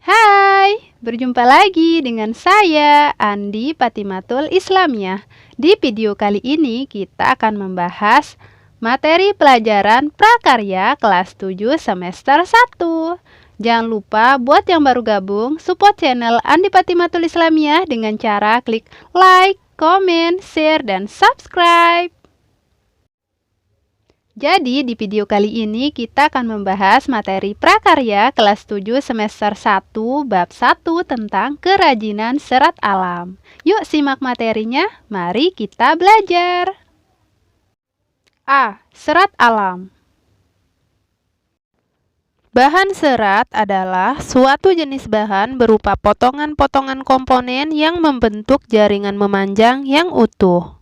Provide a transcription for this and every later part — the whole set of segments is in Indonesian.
Hai, berjumpa lagi dengan saya, Andi Patimatul Islamiyah. Di video kali ini kita akan membahas materi pelajaran prakarya kelas 7 semester 1. Jangan lupa buat yang baru gabung, support channel Andi Patimatul Islamiyah dengan cara klik like, komen, share, dan subscribe. Jadi di video kali ini kita akan membahas materi prakarya kelas 7 semester 1 bab 1 tentang kerajinan serat alam. Yuk simak materinya, mari kita belajar. A. Serat alam. Bahan serat adalah suatu jenis bahan berupa potongan-potongan komponen yang membentuk jaringan memanjang yang utuh.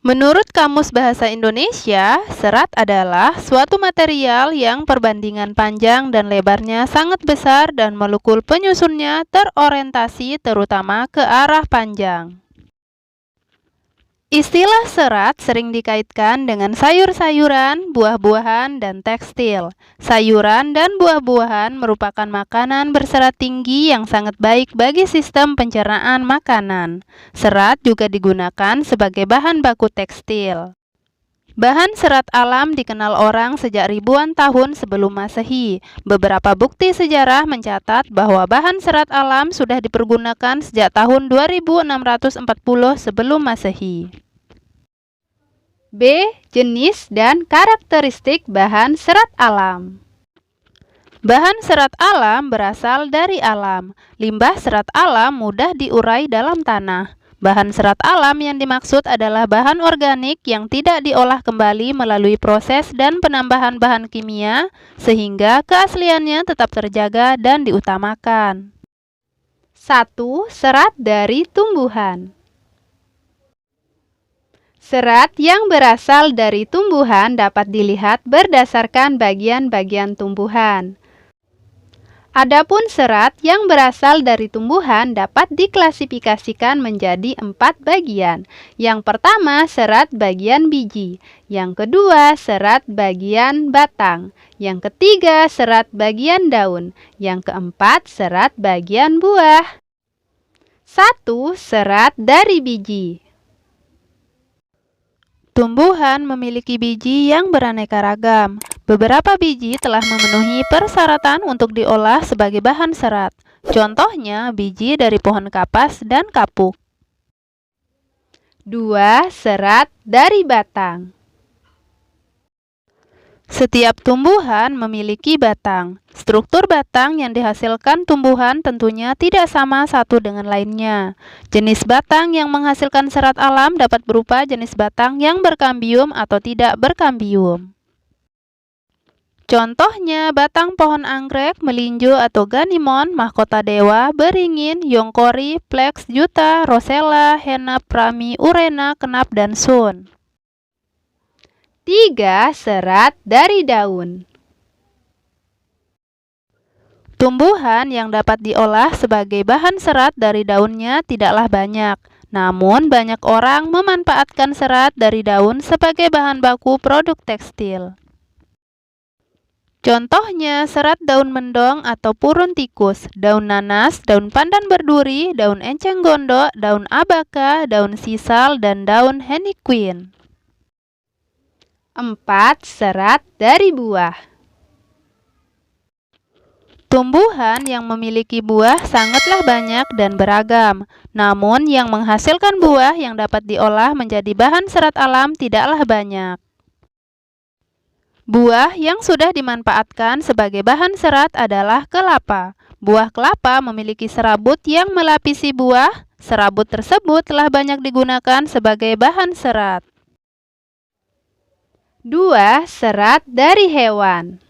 Menurut Kamus Bahasa Indonesia, serat adalah suatu material yang perbandingan panjang dan lebarnya sangat besar dan molekul penyusunnya terorientasi terutama ke arah panjang. Istilah serat sering dikaitkan dengan sayur-sayuran, buah-buahan, dan tekstil. Sayuran dan buah-buahan merupakan makanan berserat tinggi yang sangat baik bagi sistem pencernaan makanan. Serat juga digunakan sebagai bahan baku tekstil. Bahan serat alam dikenal orang sejak ribuan tahun sebelum Masehi. Beberapa bukti sejarah mencatat bahwa bahan serat alam sudah dipergunakan sejak tahun 2640 sebelum Masehi. B. Jenis dan karakteristik bahan serat alam. Bahan serat alam berasal dari alam. Limbah serat alam mudah diurai dalam tanah. Bahan serat alam yang dimaksud adalah bahan organik yang tidak diolah kembali melalui proses dan penambahan bahan kimia, sehingga keasliannya tetap terjaga dan diutamakan. 1. Serat dari tumbuhan. Serat yang berasal dari tumbuhan dapat dilihat berdasarkan bagian-bagian tumbuhan. Adapun serat yang berasal dari tumbuhan dapat diklasifikasikan menjadi 4 bagian. Yang pertama, serat bagian biji. Yang kedua, serat bagian batang. Yang ketiga, serat bagian daun. Yang keempat, serat bagian buah. 1. Serat dari biji. Tumbuhan memiliki biji yang beraneka ragam. Beberapa biji telah memenuhi persyaratan untuk diolah sebagai bahan serat. Contohnya, biji dari pohon kapas dan kapuk. 2. Serat dari batang. Setiap tumbuhan memiliki batang. Struktur batang yang dihasilkan tumbuhan tentunya tidak sama satu dengan lainnya. Jenis batang yang menghasilkan serat alam dapat berupa jenis batang yang berkambium atau tidak berkambium. Contohnya, batang pohon anggrek, melinjo atau ganimon, mahkota dewa, beringin, yongkori, flex, juta, rosella, henna, prami, urena, kenap, dan sun. 3. Serat dari daun. Tumbuhan yang dapat diolah sebagai bahan serat dari daunnya tidaklah banyak. Namun, banyak orang memanfaatkan serat dari daun sebagai bahan baku produk tekstil. Contohnya, serat daun mendong atau purun tikus, daun nanas, daun pandan berduri, daun enceng gondok, daun abaka, daun sisal, dan daun henequin. 4. Serat dari buah. Tumbuhan yang memiliki buah sangatlah banyak dan beragam. Namun, yang menghasilkan buah yang dapat diolah menjadi bahan serat alam tidaklah banyak. Buah yang sudah dimanfaatkan sebagai bahan serat adalah kelapa. Buah kelapa memiliki serabut yang melapisi buah. Serabut tersebut telah banyak digunakan sebagai bahan serat. 2. Serat dari hewan.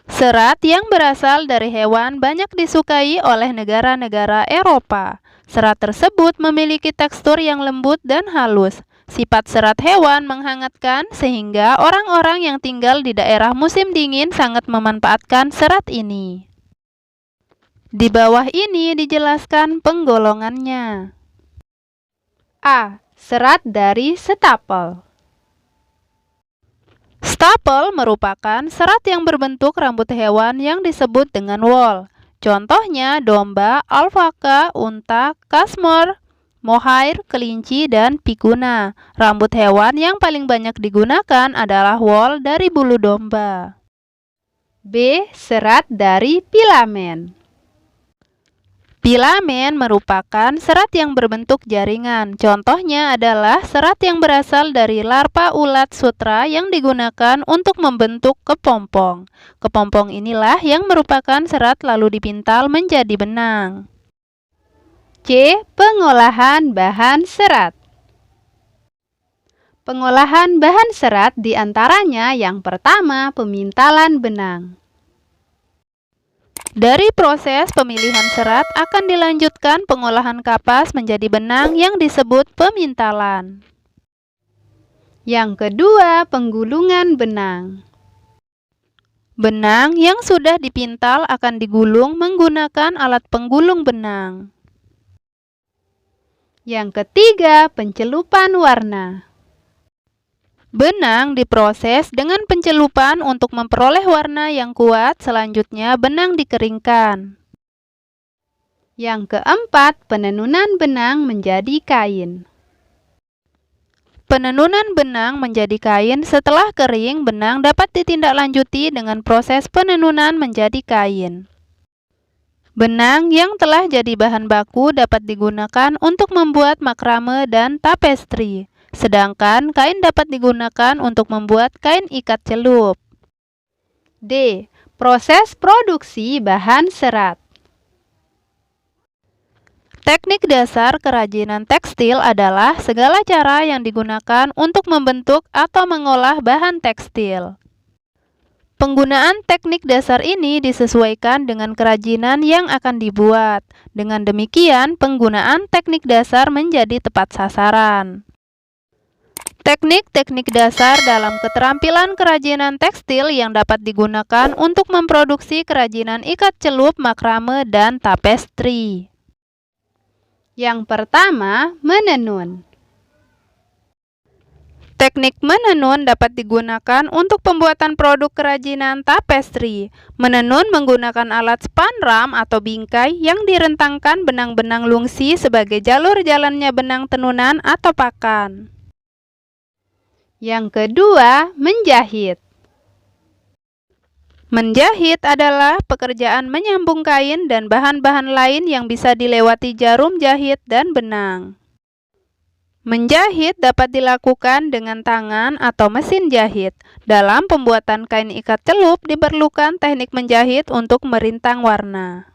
Serat yang berasal dari hewan banyak disukai oleh negara-negara Eropa. Serat tersebut memiliki tekstur yang lembut dan halus. Sifat serat hewan menghangatkan sehingga orang-orang yang tinggal di daerah musim dingin sangat memanfaatkan serat ini. Di bawah ini dijelaskan penggolongannya. A. Serat dari stapel. Stapel merupakan serat yang berbentuk rambut hewan yang disebut dengan wool. Contohnya domba, alpaka, unta, kashmir, mohair, kelinci, dan pikuna. Rambut hewan yang paling banyak digunakan adalah wool dari bulu domba. B. Serat dari filamen. Filamen merupakan serat yang berbentuk jaringan. Contohnya adalah serat yang berasal dari larva ulat sutra yang digunakan untuk membentuk kepompong. Kepompong inilah yang merupakan serat lalu dipintal menjadi benang. C. Pengolahan bahan serat. Pengolahan bahan serat diantaranya yang pertama pemintalan benang. Dari proses pemilihan serat akan dilanjutkan pengolahan kapas menjadi benang yang disebut pemintalan. Yang kedua, penggulungan benang. Benang yang sudah dipintal akan digulung menggunakan alat penggulung benang. Yang ketiga, pencelupan warna. Benang diproses dengan pencelupan untuk memperoleh warna yang kuat. Selanjutnya, benang dikeringkan. Yang keempat, penenunan benang menjadi kain. Penenunan benang menjadi kain setelah kering, benang dapat ditindaklanjuti dengan proses penenunan menjadi kain. Benang yang telah jadi bahan baku dapat digunakan untuk membuat makrame dan tapestri. Sedangkan kain dapat digunakan untuk membuat kain ikat celup. D. Proses produksi bahan serat. Teknik dasar kerajinan tekstil adalah segala cara yang digunakan untuk membentuk atau mengolah bahan tekstil. Penggunaan teknik dasar ini disesuaikan dengan kerajinan yang akan dibuat. Dengan demikian, penggunaan teknik dasar menjadi tepat sasaran. Teknik-teknik dasar dalam keterampilan kerajinan tekstil yang dapat digunakan untuk memproduksi kerajinan ikat celup, makrame, dan tapestri. Yang pertama, menenun. Teknik menenun dapat digunakan untuk pembuatan produk kerajinan tapestri. Menenun menggunakan alat spanram atau bingkai yang direntangkan benang-benang lungsi sebagai jalur jalannya benang tenunan atau pakan. Yang kedua, menjahit. Menjahit adalah pekerjaan menyambung kain dan bahan-bahan lain yang bisa dilewati jarum jahit dan benang. Menjahit dapat dilakukan dengan tangan atau mesin jahit. Dalam pembuatan kain ikat celup diperlukan teknik menjahit untuk merintang warna.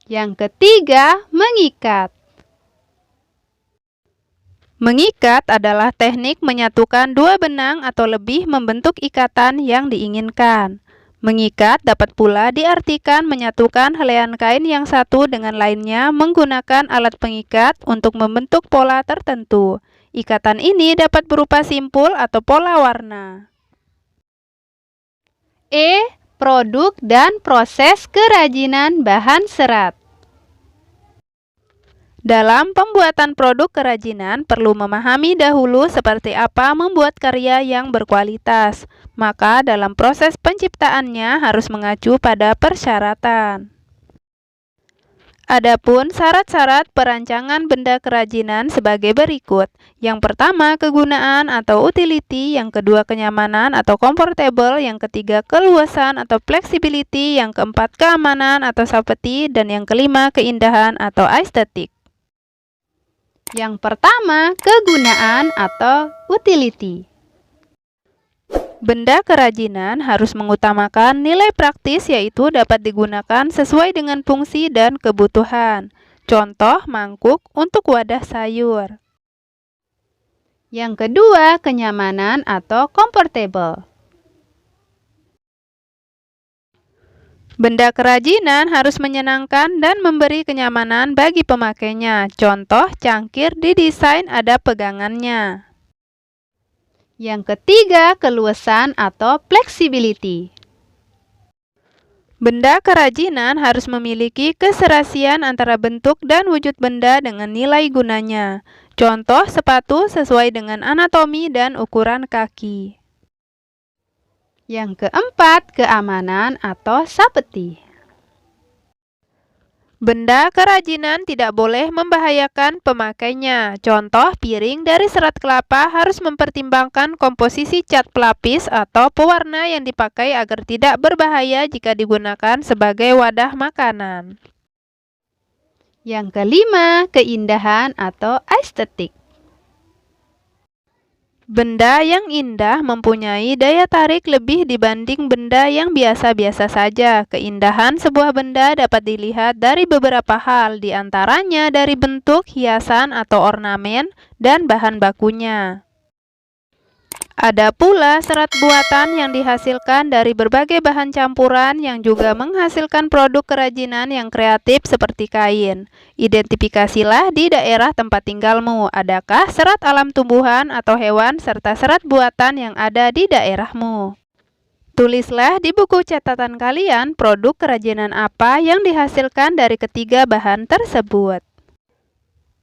Yang ketiga, mengikat. Mengikat adalah teknik menyatukan dua benang atau lebih membentuk ikatan yang diinginkan. Mengikat dapat pula diartikan menyatukan helaian kain yang satu dengan lainnya menggunakan alat pengikat untuk membentuk pola tertentu. Ikatan ini dapat berupa simpul atau pola warna. E. Produk dan proses kerajinan bahan serat. Dalam pembuatan produk kerajinan, perlu memahami dahulu seperti apa membuat karya yang berkualitas. Maka dalam proses penciptaannya harus mengacu pada persyaratan. Adapun syarat-syarat perancangan benda kerajinan sebagai berikut. Yang pertama, kegunaan atau utility. Yang kedua, kenyamanan atau comfortable. Yang ketiga, keluasan atau flexibility. Yang keempat, keamanan atau safety. Dan yang kelima, keindahan atau aesthetic. Yang pertama, kegunaan atau utility. Benda kerajinan harus mengutamakan nilai praktis, yaitu dapat digunakan sesuai dengan fungsi dan kebutuhan. Contoh, mangkuk untuk wadah sayur. Yang kedua, kenyamanan atau comfortable. Benda kerajinan harus menyenangkan dan memberi kenyamanan bagi pemakainya. Contoh, cangkir didesain ada pegangannya. Yang ketiga, keluasan atau flexibility. Benda kerajinan harus memiliki keserasian antara bentuk dan wujud benda dengan nilai gunanya. Contoh, sepatu sesuai dengan anatomi dan ukuran kaki. Yang keempat, keamanan atau safety. Benda kerajinan tidak boleh membahayakan pemakainya. Contoh, piring dari serat kelapa harus mempertimbangkan komposisi cat pelapis atau pewarna yang dipakai agar tidak berbahaya jika digunakan sebagai wadah makanan. Yang kelima, keindahan atau estetik. Benda yang indah mempunyai daya tarik lebih dibanding benda yang biasa-biasa saja. Keindahan sebuah benda dapat dilihat dari beberapa hal, di antaranya dari bentuk, hiasan atau ornamen, dan bahan bakunya. Ada pula serat buatan yang dihasilkan dari berbagai bahan campuran yang juga menghasilkan produk kerajinan yang kreatif seperti kain. Identifikasilah di daerah tempat tinggalmu, adakah serat alam tumbuhan atau hewan serta serat buatan yang ada di daerahmu. Tulislah di buku catatan kalian produk kerajinan apa yang dihasilkan dari ketiga bahan tersebut.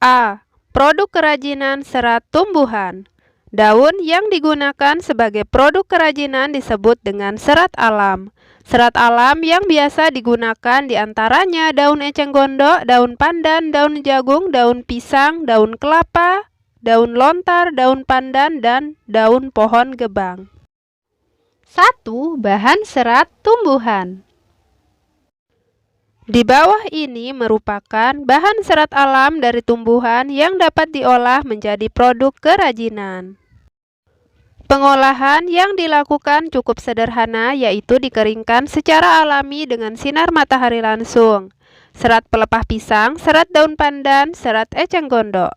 A. Produk kerajinan serat tumbuhan. Daun yang digunakan sebagai produk kerajinan disebut dengan serat alam. Serat alam yang biasa digunakan diantaranya daun eceng gondok, daun pandan, daun jagung, daun pisang, daun kelapa, daun lontar, daun pandan, dan daun pohon gebang. 1. Bahan serat tumbuhan. Di bawah ini merupakan bahan serat alam dari tumbuhan yang dapat diolah menjadi produk kerajinan. Pengolahan yang dilakukan cukup sederhana, yaitu dikeringkan secara alami dengan sinar matahari langsung. Serat pelepah pisang, serat daun pandan, serat eceng gondok.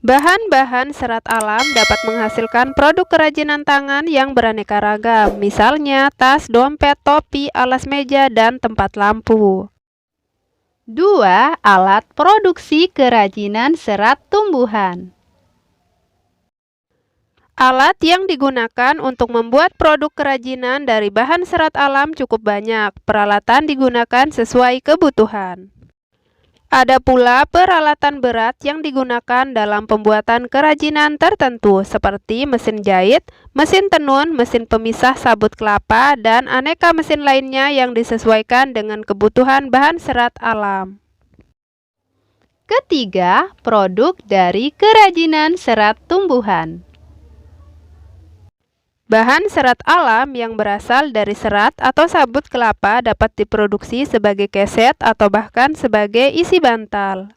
Bahan-bahan serat alam dapat menghasilkan produk kerajinan tangan yang beraneka ragam, misalnya tas, dompet, topi, alas meja, dan tempat lampu. 2. Alat produksi kerajinan serat tumbuhan. Alat yang digunakan untuk membuat produk kerajinan dari bahan serat alam cukup banyak. Peralatan digunakan sesuai kebutuhan. Ada pula peralatan berat yang digunakan dalam pembuatan kerajinan tertentu, seperti mesin jahit, mesin tenun, mesin pemisah sabut kelapa, dan aneka mesin lainnya yang disesuaikan dengan kebutuhan bahan serat alam. Ketiga, produk dari kerajinan serat tumbuhan. Bahan serat alam yang berasal dari serat atau sabut kelapa dapat diproduksi sebagai keset atau bahkan sebagai isi bantal.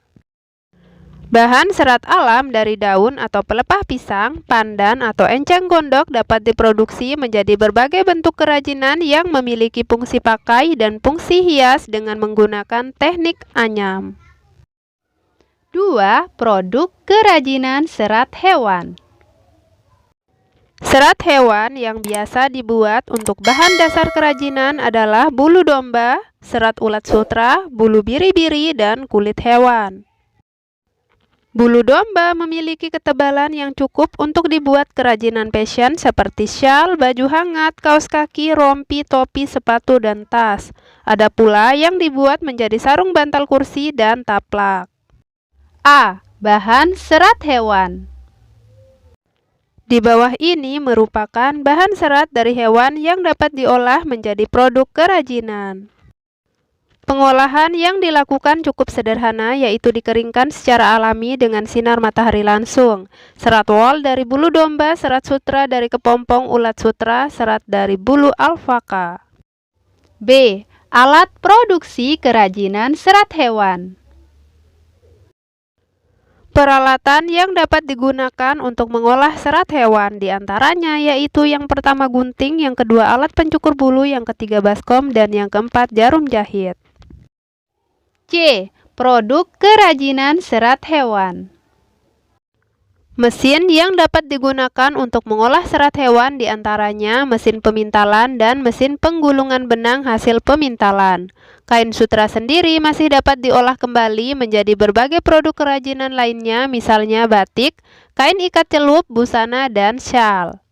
Bahan serat alam dari daun atau pelepah pisang, pandan, atau enceng gondok dapat diproduksi menjadi berbagai bentuk kerajinan yang memiliki fungsi pakai dan fungsi hias dengan menggunakan teknik anyam. 2. Produk kerajinan serat hewan. Serat hewan yang biasa dibuat untuk bahan dasar kerajinan adalah bulu domba, serat ulat sutra, bulu biri-biri, dan kulit hewan. Bulu domba memiliki ketebalan yang cukup untuk dibuat kerajinan fashion seperti syal, baju hangat, kaos kaki, rompi, topi, sepatu, dan tas. Ada pula yang dibuat menjadi sarung bantal kursi dan taplak. A. Bahan serat hewan. Di bawah ini merupakan bahan serat dari hewan yang dapat diolah menjadi produk kerajinan. Pengolahan yang dilakukan cukup sederhana, yaitu dikeringkan secara alami dengan sinar matahari langsung. Serat wol dari bulu domba, serat sutra dari kepompong ulat sutra, serat dari bulu alpaka. B. Alat produksi kerajinan serat hewan. Peralatan yang dapat digunakan untuk mengolah serat hewan diantaranya yaitu yang pertama gunting, yang kedua alat pencukur bulu, yang ketiga baskom, dan yang keempat jarum jahit. C. Produk kerajinan serat hewan. Mesin yang dapat digunakan untuk mengolah serat hewan diantaranya mesin pemintalan dan mesin penggulungan benang hasil pemintalan. Kain sutra sendiri masih dapat diolah kembali menjadi berbagai produk kerajinan lainnya, misalnya batik, kain ikat celup, busana, dan syal.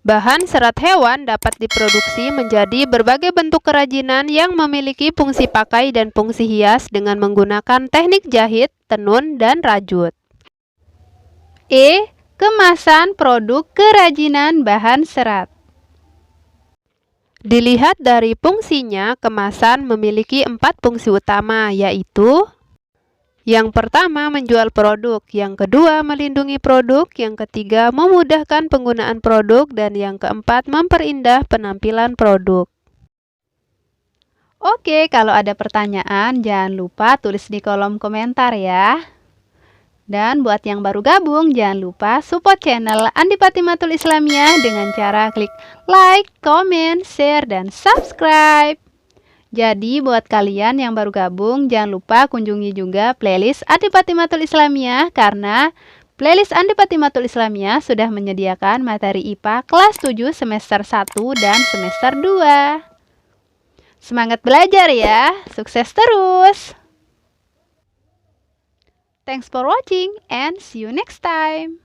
Bahan serat hewan dapat diproduksi menjadi berbagai bentuk kerajinan yang memiliki fungsi pakai dan fungsi hias dengan menggunakan teknik jahit, tenun, dan rajut. E. Kemasan produk kerajinan bahan serat. Dilihat dari fungsinya, kemasan memiliki 4 fungsi utama, yaitu yang pertama, menjual produk, yang kedua, melindungi produk, yang ketiga, memudahkan penggunaan produk, dan yang keempat, memperindah penampilan produk. Oke, kalau ada pertanyaan, jangan lupa tulis di kolom komentar ya. Dan buat yang baru gabung, jangan lupa support channel Andi Patimatul Islamiyah dengan cara klik like, comment, share, dan subscribe. Jadi buat kalian yang baru gabung, jangan lupa kunjungi juga playlist Andi Patimatul Islamiyah karena playlist Andi Patimatul Islamiyah sudah menyediakan materi IPA kelas 7 semester 1 dan semester 2. Semangat belajar ya, sukses terus! Thanks for watching and see you next time!